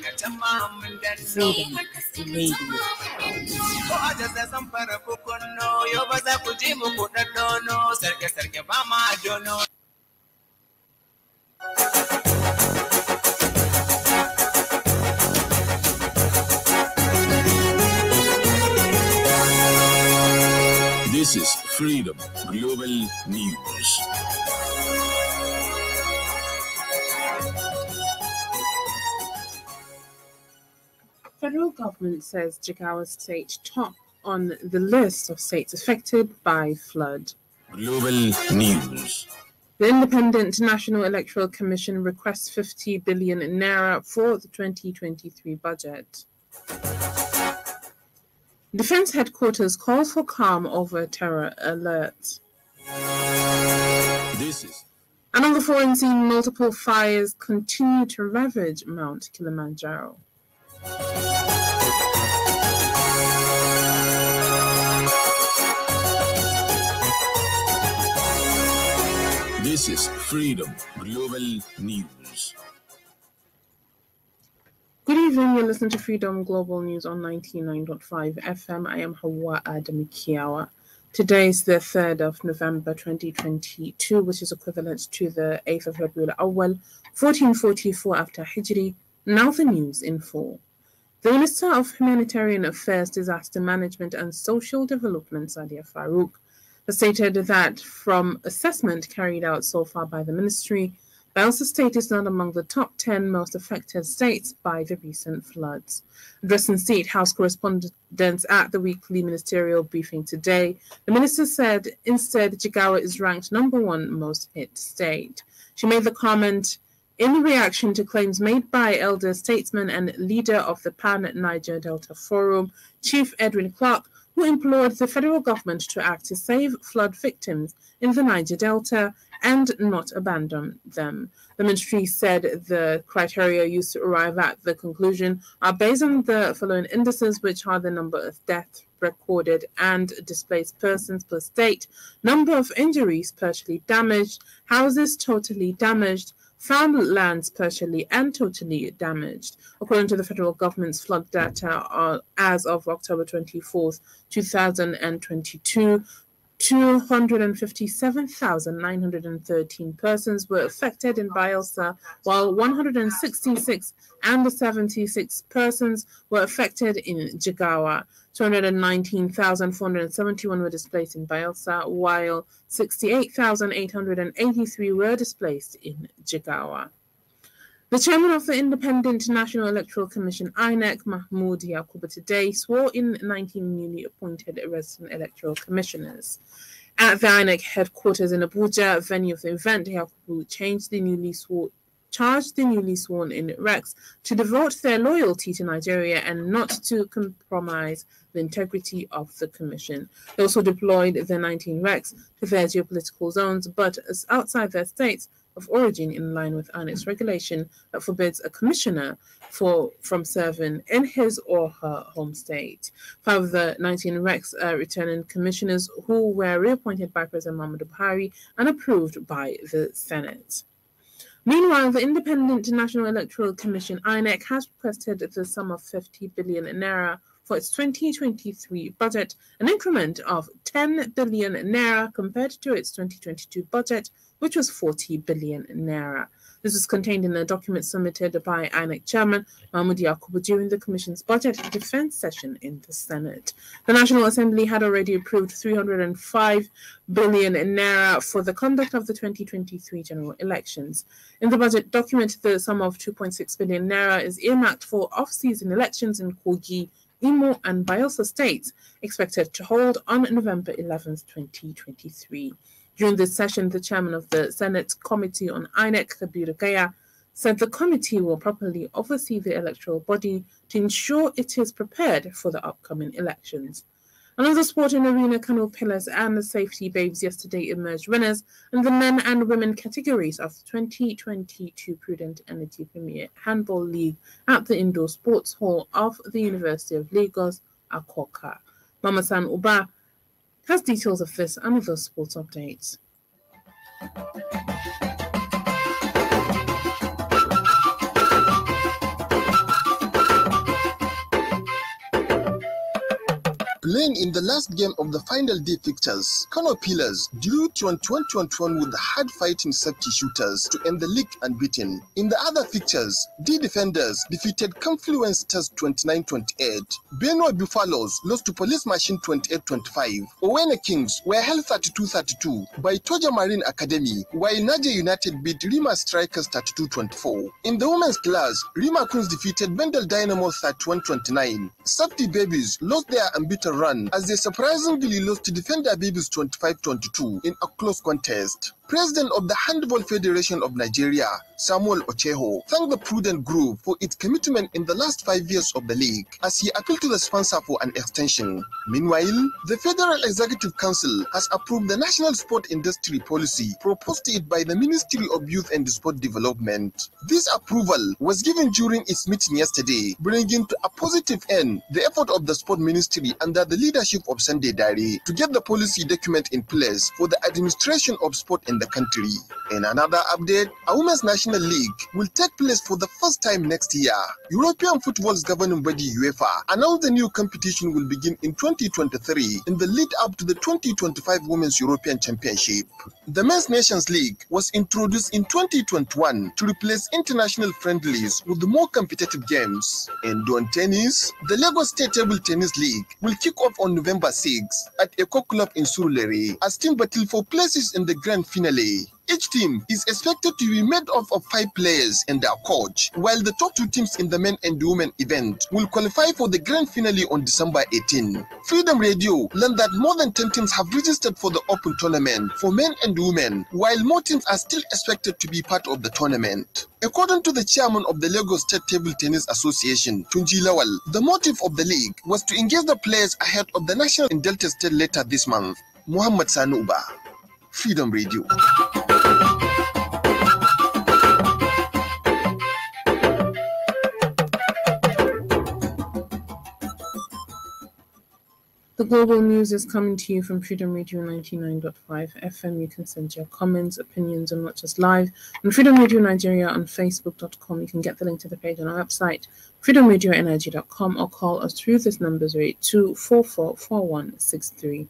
Freedom Radio. This is Freedom Global News. Federal government says Jigawa state top on the list of states affected by flood. Global News. The Independent National Electoral Commission requests 50 billion naira for the 2023 budget. Defense headquarters calls for calm over terror alert. And on the foreign scene, multiple fires continue to ravage Mount Kilimanjaro. This is Freedom Global News. Good evening, you're listening to Freedom Global News on 99.5 FM. I am Hauwa Adamu Kiyawa. Today is the 3rd of November 2022, which is equivalent to the 8th of Rabiul Awwal, 1444 after Hijri. Now the news in full. The Minister of Humanitarian Affairs, Disaster Management and Social Development, Sadia Farouk, has stated that from assessment carried out so far by the ministry, Bayelsa State is not among the top 10 most affected states by the recent floods. Addressing State House correspondents at the weekly ministerial briefing today, the minister said instead Jigawa is ranked #1 most hit state. She made the comment in reaction to claims made by elder statesman and leader of the Pan-Niger Delta Forum, Chief Edwin Clark, who implored the federal government to act to save flood victims in the Niger Delta and not abandon them. The ministry said the criteria used to arrive at the conclusion are based on the following indices, which are the number of deaths recorded and displaced persons per state, number of injuries partially damaged, houses totally damaged, farmlands partially and totally damaged. According to the federal government's flood data, as of October 24th, 2022, 257,913 persons were affected in Bayelsa, while 166 and 76 persons were affected in Jigawa. 219,471 were displaced in Bayelsa, while 68,883 were displaced in Jigawa. The chairman of the Independent National Electoral Commission, INEC, Mahmoud Yakubu, today swore in 19 newly appointed resident electoral commissioners. At the INEC headquarters in Abuja, venue of the event, Yakubu charged the newly sworn in recs to devote their loyalty to Nigeria and not to compromise the integrity of the commission. They also deployed the 19 recs to their geopolitical zones, but as outside their states of origin, in line with INEC's regulation that forbids a commissioner from serving in his or her home state. 5 of the 19 recs are returning commissioners who were reappointed by President Muhammadu Buhari and approved by the Senate. Meanwhile, the Independent National Electoral Commission, INEC, has requested the sum of 50 billion naira for its 2023 budget, an increment of 10 billion naira compared to its 2022 budget, which was 40 billion naira. This was contained in a document submitted by INEC Chairman Mahmoud Yakubu during the Commission's budget defense session in the Senate. The National Assembly had already approved 305 billion naira for the conduct of the 2023 general elections. In the budget document, the sum of 2.6 billion naira is earmarked for off-season elections in Kogi, Imo, and Bayelsa states, expected to hold on November 11, 2023. During this session, the chairman of the Senate Committee on INEC, Kabir Gaya, said the committee will properly oversee the electoral body to ensure it is prepared for the upcoming elections. Another sporting arena, Kano Pillars and the Safety Babes yesterday emerged winners in the men and women categories of the 2022 Prudent Energy Premier Handball League at the Indoor Sports Hall of the University of Lagos, Akoka. Mama San Uba has details of this and other sports updates. Playing in the last game of the final day fixtures, Kano Pillars drew 21-21 with the hard-fighting safety shooters to end the league unbeaten. In the other fixtures, D Defenders defeated Confluence Stars 29-28. Benue Buffaloes lost to Police Machine 28-25. Owene Kings were held 32-32 by Toja Marine Academy, while Niger United beat Rima Strikers 32-24. In the women's class, Rima Queens defeated Bendel Dynamo 31-29. Safety Babies lost their unbeaten run as they surprisingly lost to Defender Babies 25-22 in a close contest. President of the Handball Federation of Nigeria, Samuel Ocheho, thanked the Prudent Group for its commitment in the last 5 years of the league as he appealed to the sponsor for an extension. Meanwhile, the Federal Executive Council has approved the National Sport Industry Policy proposed to it by the Ministry of Youth and Sport Development. This approval was given during its meeting yesterday, bringing to a positive end the effort of the Sport Ministry under the leadership of Sunday Dare to get the policy document in place for the administration of sport in the country. In another update, a Women's National League will take place for the first time next year. European football's governing body UEFA announced the new competition will begin in 2023 in the lead up to the 2025 Women's European Championship. The Men's Nations League was introduced in 2021 to replace international friendlies with more competitive games. In Dawn Tennis, the Lagos State Table Tennis League will kick off on November 6 at Eco Club in Surulere as team battle for places in the grand finale. Each team is expected to be made up of 5 players and their coach, while the top 2 teams in the men and women event will qualify for the grand finale on December 18. Freedom Radio learned that more than 10 teams have registered for the Open Tournament for men and women, while more teams are still expected to be part of the tournament. According to the chairman of the Lagos State Table Tennis Association, Tunji Lawal, the motive of the league was to engage the players ahead of the national in Delta State later this month. Muhammad Sanuba, Freedom Radio. The global news is coming to you from Freedom Radio 99.5 FM. You can send your comments, opinions, and watch us live on Freedom Radio Nigeria on Facebook.com. You can get the link to the page on our website, freedomradioenergy.com, or call us through this number 82444163.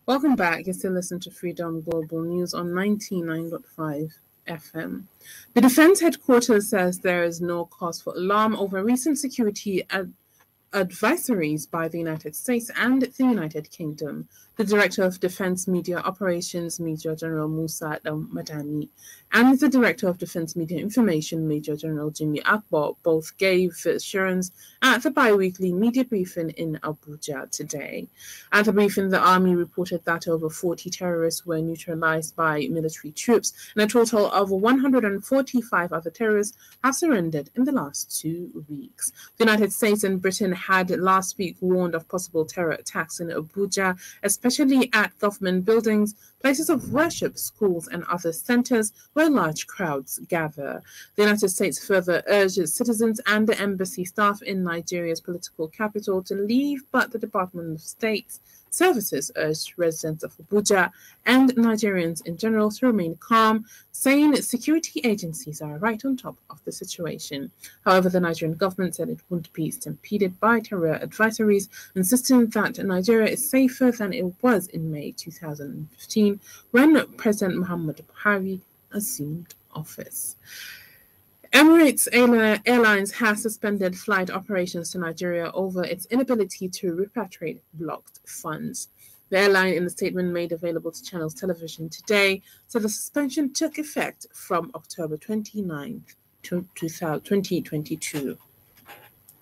Welcome back. You're still listening to Freedom Global News on 99.5 FM. The Defense Headquarters says there is no cause for alarm over recent security advisories by the United States and the United Kingdom. The Director of Defense Media Operations, Major General Musa Madani, and the Director of Defense Media Information, Major General Jimmy Akbo, both gave assurance at the bi-weekly media briefing in Abuja today. At the briefing, the Army reported that over 40 terrorists were neutralized by military troops, and a total of 145 other terrorists have surrendered in the last 2 weeks. The United States and Britain had last week warned of possible terror attacks in Abuja, especially at government buildings, places of worship, schools, and other centers where large crowds gather. The United States further urged citizens and the embassy staff in Nigeria's political capital to leave, but the Department of State's services urged residents of Abuja and Nigerians in general to remain calm, saying security agencies are right on top of the situation. However, the Nigerian government said it wouldn't be stampeded by terror advisories, insisting that Nigeria is safer than it was in May 2015 when President Muhammadu Buhari assumed office. Emirates Airlines has suspended flight operations to Nigeria over its inability to repatriate blocked funds. The airline, in a statement made available to Channels Television today, said the suspension took effect from October 29, 2022.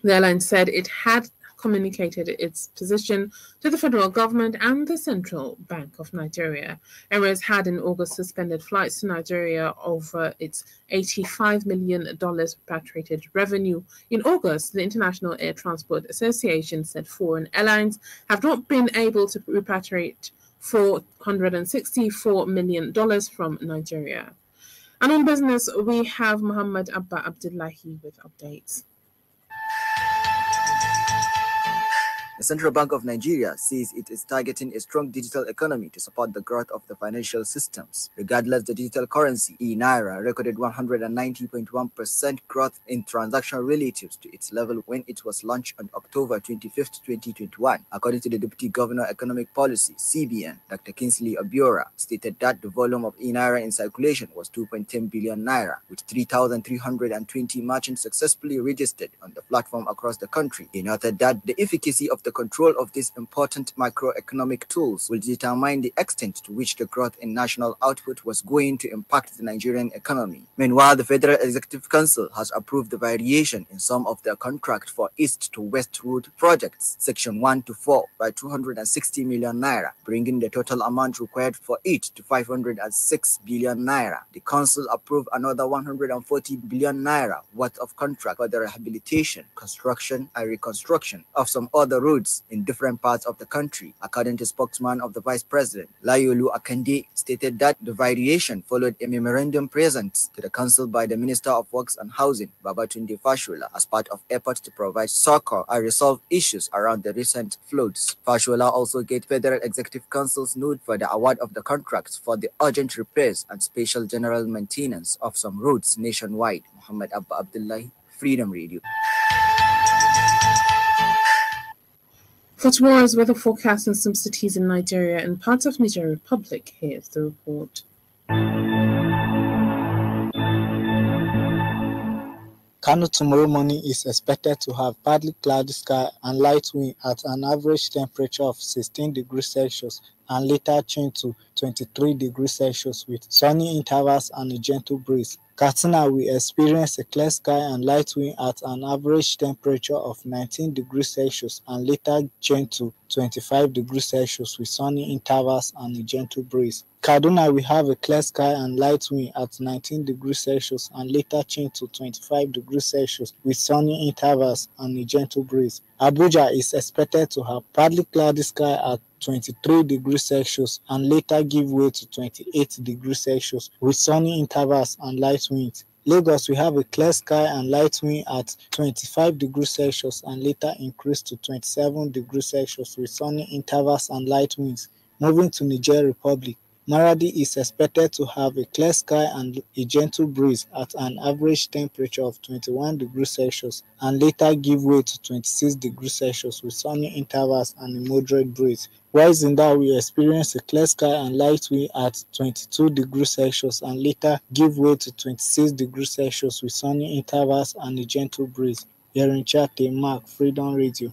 The airline said it had communicated its position to the federal government and the Central Bank of Nigeria. Emirates had in August suspended flights to Nigeria over its $85 million repatriated revenue. In August, the International Air Transport Association said foreign airlines have not been able to repatriate $464 million from Nigeria. And on business, we have Muhammad Abba Abdullahi with updates. The Central Bank of Nigeria says it is targeting a strong digital economy to support the growth of the financial systems. Regardless, the digital currency, e-Naira, recorded 190.1% growth in transaction relative to its level when it was launched on October 25, 2021. According to the Deputy Governor Economic Policy, CBN, Dr. Kingsley Obiora, stated that the volume of e-Naira in circulation was 2.10 billion naira, with 3,320 merchants successfully registered on the platform across the country. He noted that the efficacy of the control of these important macroeconomic tools will determine the extent to which the growth in national output was going to impact the Nigerian economy. Meanwhile, the Federal Executive Council has approved the variation in some of the contract for East to West Road projects, Section 1 to 4, by 260 million naira, bringing the total amount required for it to 506 billion naira. The council approved another 140 billion naira worth of contract for the rehabilitation, construction, and reconstruction of some other roads in different parts of the country. According to spokesman of the Vice President, Layolu Akande, stated that the variation followed a memorandum present to the council by the Minister of Works and Housing, Babatunde Fashola, as part of efforts to provide succor and resolve issues around the recent floods. Fashola also gave Federal Executive Council's nod for the award of the contracts for the urgent repairs and special general maintenance of some roads nationwide. Muhammad Abba Abdullahi, Freedom Radio. For tomorrow's weather forecast in some cities in Nigeria and parts of Niger Republic, here's the report. Kano tomorrow morning is expected to have partly cloudy sky and light wind at an average temperature of 16 degrees Celsius and later change to 23 degrees Celsius with sunny intervals and a gentle breeze. Katsina will experience a clear sky and light wind at an average temperature of 19 degrees Celsius and later change to 25 degrees Celsius with sunny intervals and a gentle breeze. Kaduna will have a clear sky and light wind at 19 degrees Celsius and later change to 25 degrees Celsius with sunny intervals and a gentle breeze. Abuja is expected to have partly cloudy sky at 23 degrees Celsius and later give way to 28 degrees Celsius with sunny intervals and light winds. Lagos will have a clear sky and light wind at 25 degrees Celsius and later increase to 27 degrees Celsius with sunny intervals and light winds. Moving to Niger Republic, Maradi is expected to have a clear sky and a gentle breeze at an average temperature of 21 degrees Celsius and later give way to 26 degrees Celsius with sunny intervals and a moderate breeze. While Zindar will experience a clear sky and light wind at 22 degrees Celsius and later give way to 26 degrees Celsius with sunny intervals and a gentle breeze. Yerin Chate, Mark, Freedom Radio.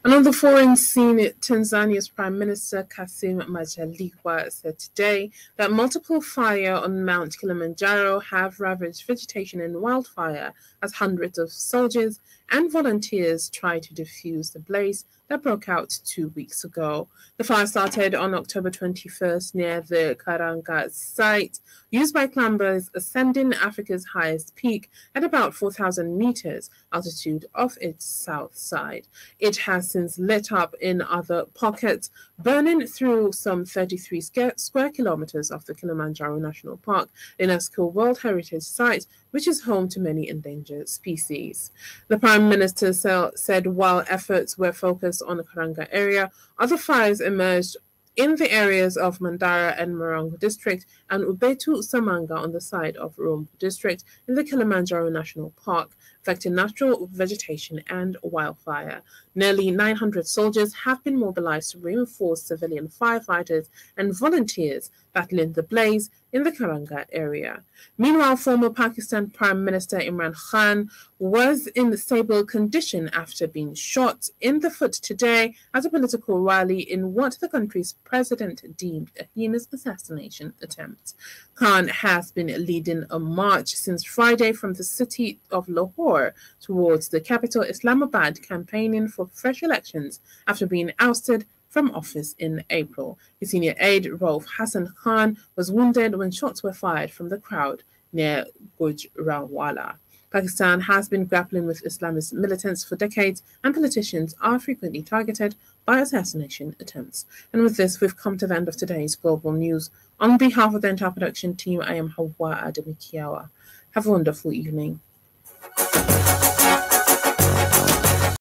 And on the foreign scene, Tanzania's Prime Minister Kassim Majaliwa said today that multiple fires on Mount Kilimanjaro have ravaged vegetation and wildfire as hundreds of soldiers and volunteers try to defuse the blaze that broke out 2 weeks ago. The fire started on October 21st near the Karanga site, used by climbers ascending Africa's highest peak at about 4,000 meters altitude of its south side. It has since lit up in other pockets, burning through some 33 square kilometers of the Kilimanjaro National Park, a UNESCO World Heritage Site, which is home to many endangered species. The Prime Minister said while efforts were focused on the Karanga area, other fires emerged in the areas of Mandara and Marangu district and Ubetu Samanga on the side of Rombo district in the Kilimanjaro National Park, affecting natural vegetation and wildfire. Nearly 900 soldiers have been mobilized to reinforce civilian firefighters and volunteers battling the blaze in the Karanga area. Meanwhile, former Pakistan Prime Minister Imran Khan was in stable condition after being shot in the foot today at a political rally in what the country's president deemed a heinous assassination attempt. Khan has been leading a march since Friday from the city of Lahore towards the capital Islamabad, campaigning for fresh elections after being ousted from office in April. His senior aide, Rauf Hassan Khan, was wounded when shots were fired from the crowd near Gujranwala. Pakistan has been grappling with Islamist militants for decades, and politicians are frequently targeted by assassination attempts. And with this, we've come to the end of today's Global News. On behalf of the entire production team, I am Hauwa Adamu Kiyawa. Have a wonderful evening.